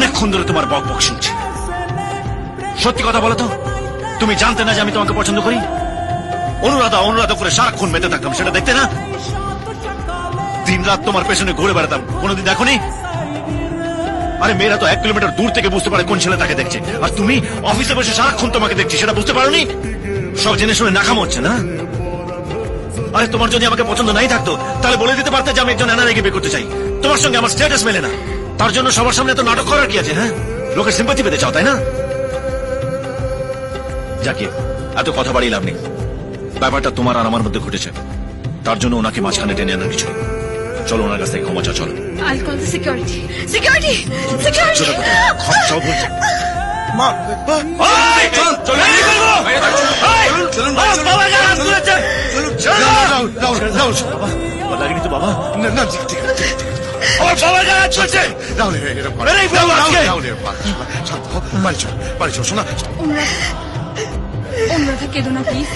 অনেকক্ষণ ধরে তোমার বক বক শুনছি। সত্যি কথা বলো তো, তুমি জানতে না যে আমি তোমাকে পছন্দ করি? অনুরাধা অনুরাধা করে সারাক্ষণ মেতে থাকতাম, সেটা দেখতে না? দিন রাত তোমার পেছনে ঘুরে বেড়াতাম, কোনোদিন দেখোনি? আরে মেয়েরা তো 1 কিলোমিটার দূর থেকে বুঝতে পারে কোন ছেলে তাকে দেখছে, আর তুমি অফিসে বসে সারাক্ষণ তোমাকে দেখছি, সেটা বুঝতে পারোনি? সব জেনে শুনে নাকাম হচ্ছে না? আরে তোমার যদি আমাকে পছন্দ নাই থাকতো তাহলে বলে দিতে পারতে যে আমি একজন এনআরআইকে বিয়ে করতে চাই। তোমার সঙ্গে আমার স্ট্যাটাস মেলে না, তার জন্য সবার সামনে তো নাটক করার কি আছে? হ্যাঁ, লোকের সিম্পাথি পেতে চাও, তাই না? যাকে এত কথা বাড়িয়ে লাভ নেই, ব্যাপারটা তোমার আর আমার মধ্যে ঘটেছে, তার জন্য ওনাকে মাঝখানে টেনে আনার কিছু নেই। চলো ওনার কাছ থেকে ক্ষমা চা, চলো। I'll call the security. Security! Security! সব বলছে। মা এই, চলো, এই, করবো। এই, বাবা, যা, হাত তুলেছে। চলো। বাবা, ভালো লাগেনি তো বাবা? না ঠিক ঠিক ঠিক ঠিক। আমার বাবা যা হাত তুলেছে। রাহুল এরকম করে। আরে, বাবা, আজকে। রাহুল শান্ত হও, বাড়ি চল শোনা। অনুরাধা কেঁদো না প্লিজ।